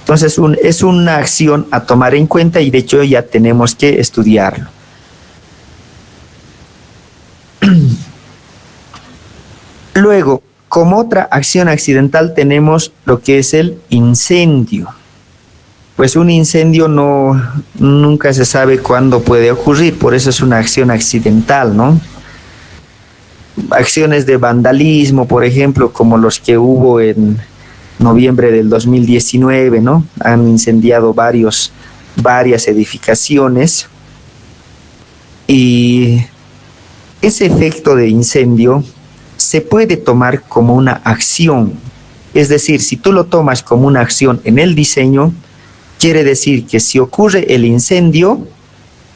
Entonces es una acción a tomar en cuenta y de hecho ya tenemos que estudiarlo. Luego, como otra acción accidental tenemos lo que es el incendio. Pues un incendio nunca se sabe cuándo puede ocurrir, por eso es una acción accidental, ¿no? Acciones de vandalismo, por ejemplo, como los que hubo en noviembre del 2019, ¿no? Han incendiado varias edificaciones y ese efecto de incendio se puede tomar como una acción. Es decir, si tú lo tomas como una acción en el diseño, quiere decir que si ocurre el incendio,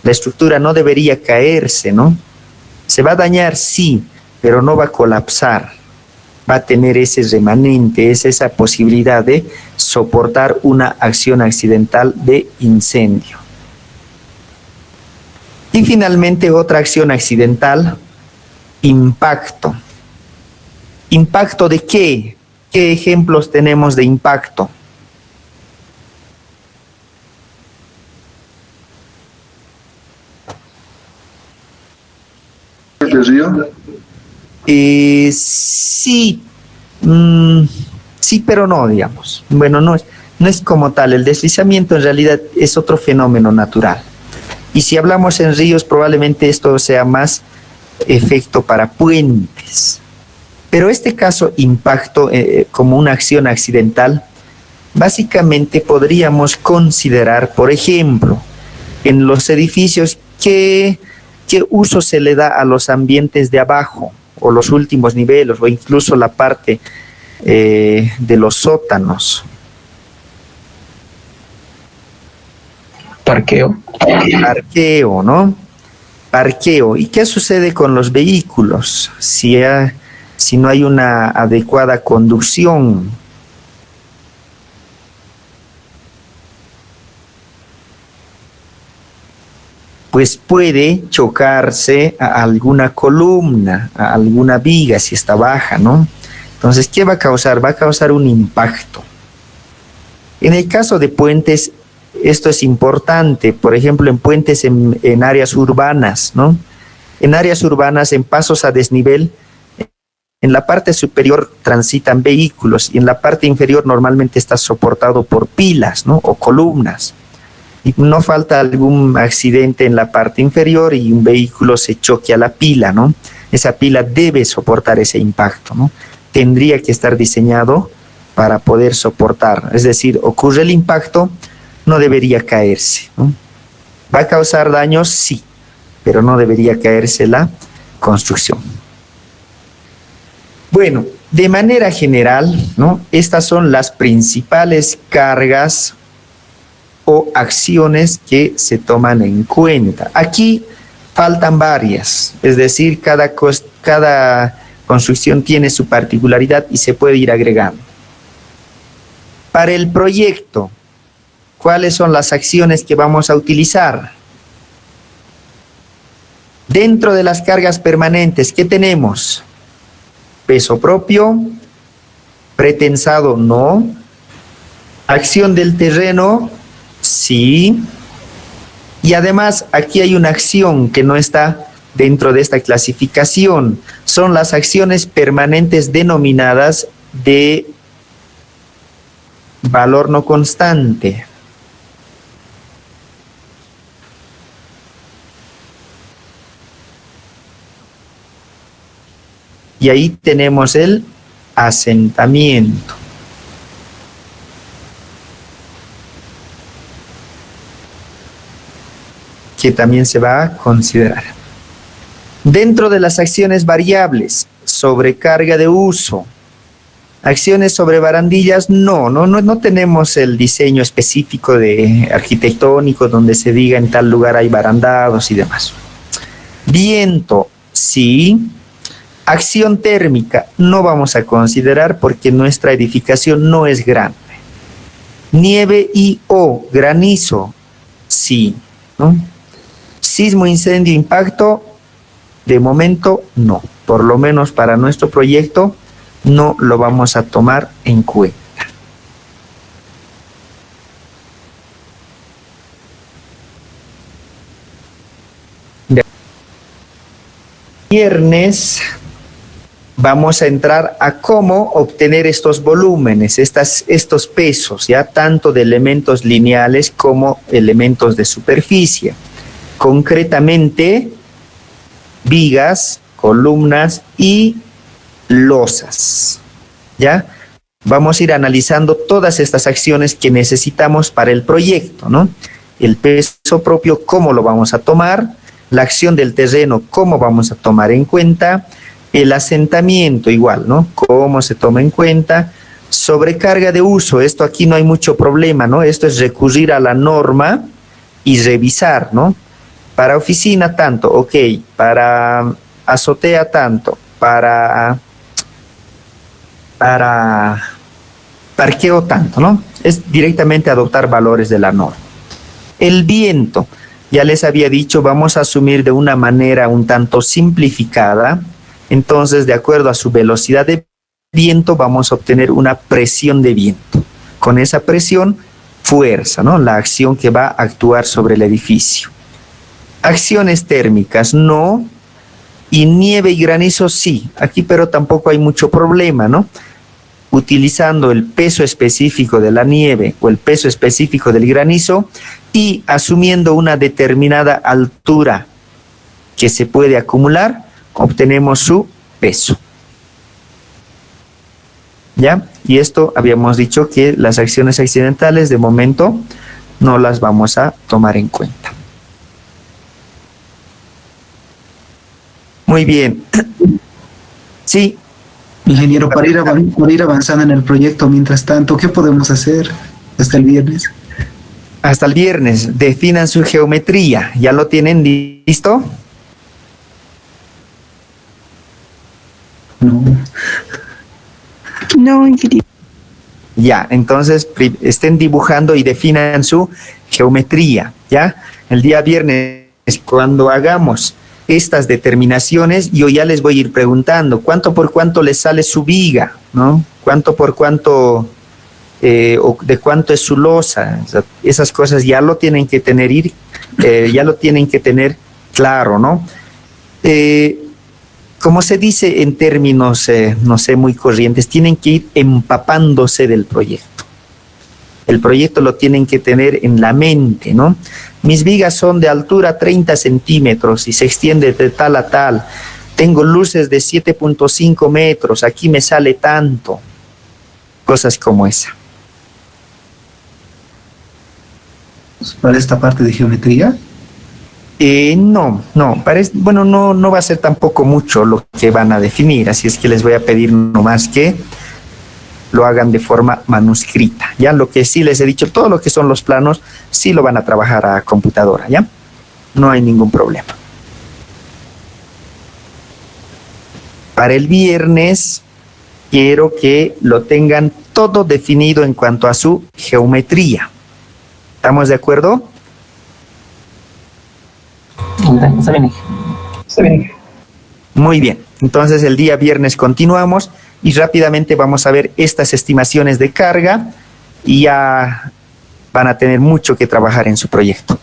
la estructura no debería caerse, ¿no? Se va a dañar, sí, pero no va a colapsar. Va a tener ese remanente, esa posibilidad de soportar una acción accidental de incendio. Y finalmente otra acción accidental, impacto. ¿Impacto de qué? ¿Qué ejemplos tenemos de impacto? ¿El río? Sí, sí, pero no, digamos. Bueno, no es como tal. El deslizamiento en realidad es otro fenómeno natural. Y si hablamos en ríos, probablemente esto sea más efecto para puentes. Pero este caso, impacto como una acción accidental, básicamente podríamos considerar, por ejemplo, en los edificios, ¿qué uso se le da a los ambientes de abajo, o los últimos niveles, o incluso la parte de los sótanos? Parqueo. Parqueo, ¿no? Parqueo. ¿Y qué sucede con los vehículos? Si no hay una adecuada conducción. Pues puede chocarse a alguna columna, a alguna viga si está baja, ¿no? Entonces, ¿qué va a causar? Va a causar un impacto. En el caso de puentes, esto es importante, por ejemplo, en puentes en áreas urbanas, ¿no? En áreas urbanas, en pasos a desnivel, en la parte superior transitan vehículos y en la parte inferior normalmente está soportado por pilas, ¿no? O columnas. Y no falta algún accidente en la parte inferior y un vehículo se choque a la pila, ¿no? Esa pila debe soportar ese impacto, ¿no? Tendría que estar diseñado para poder soportar. Es decir, ocurre el impacto, no debería caerse, ¿no? ¿Va a causar daños? Sí, pero no debería caerse la construcción. Bueno, de manera general, ¿no? Estas son las principales cargas o acciones que se toman en cuenta. Aquí faltan varias, es decir, cada construcción tiene su particularidad y se puede ir agregando. Para el proyecto, ¿cuáles son las acciones que vamos a utilizar? Dentro de las cargas permanentes, ¿qué tenemos? Peso propio, pretensado no, acción del terreno, sí, y además aquí hay una acción que no está dentro de esta clasificación, son las acciones permanentes denominadas de valor no constante. Y ahí tenemos el asentamiento. Que también se va a considerar. Dentro de las acciones variables, sobrecarga de uso. Acciones sobre barandillas, no tenemos el diseño específico de arquitectónico donde se diga en tal lugar hay barandados y demás. Viento, sí. Acción térmica no vamos a considerar porque nuestra edificación no es grande. Nieve y o granizo, sí, ¿no? Sismo, incendio, impacto, de momento no. Por lo menos para nuestro proyecto no lo vamos a tomar en cuenta. Viernes vamos a entrar a cómo obtener estos volúmenes, estos pesos, ya tanto de elementos lineales como elementos de superficie. Concretamente, vigas, columnas y losas, ¿ya? Vamos a ir analizando todas estas acciones que necesitamos para el proyecto, ¿no? El peso propio, ¿cómo lo vamos a tomar? La acción del terreno, ¿cómo vamos a tomar en cuenta? El asentamiento igual, ¿no? ¿Cómo se toma en cuenta? Sobrecarga de uso, esto aquí no hay mucho problema, ¿no? Esto es recurrir a la norma y revisar, ¿no? Para oficina tanto, ok, para azotea tanto, para parqueo tanto, ¿no? Es directamente adoptar valores de la norma. El viento, ya les había dicho, vamos a asumir de una manera un tanto simplificada. Entonces, de acuerdo a su velocidad de viento, vamos a obtener una presión de viento. Con esa presión, fuerza, ¿no? La acción que va a actuar sobre el edificio. Acciones térmicas, no. Y nieve y granizo, sí. Aquí, pero tampoco hay mucho problema, ¿no? Utilizando el peso específico de la nieve o el peso específico del granizo y asumiendo una determinada altura que se puede acumular, obtenemos su peso. ¿Ya? Y esto habíamos dicho que las acciones accidentales de momento no las vamos a tomar en cuenta. Muy bien. Sí. Ingeniero, para ir avanzando en el proyecto, mientras tanto, ¿qué podemos hacer hasta el viernes? Hasta el viernes, definan su geometría. ¿Ya lo tienen listo? No, ingeniero. Ya, entonces estén dibujando y definan su geometría, ¿ya? El día viernes, cuando hagamos estas determinaciones, yo ya les voy a ir preguntando cuánto por cuánto les sale su viga, ¿no? Cuánto por cuánto, o de cuánto es su losa. O sea, esas cosas ya lo tienen que tener, ya lo tienen que tener claro, ¿no? como se dice en términos, no sé, muy corrientes, tienen que ir empapándose del proyecto. El proyecto lo tienen que tener en la mente, ¿no? Mis vigas son de altura 30 centímetros y se extiende de tal a tal. Tengo luces de 7.5 metros, aquí me sale tanto. Cosas como esa. Para esta parte de geometría. No, bueno, no va a ser tampoco mucho lo que van a definir, así es que les voy a pedir nomás que lo hagan de forma manuscrita. Ya lo que sí les he dicho, todo lo que son los planos, sí lo van a trabajar a computadora, ¿ya? No hay ningún problema. Para el viernes quiero que lo tengan todo definido en cuanto a su geometría. ¿Estamos de acuerdo? Está bien. Muy bien, entonces el día viernes continuamos y rápidamente vamos a ver estas estimaciones de carga y ya van a tener mucho que trabajar en su proyecto.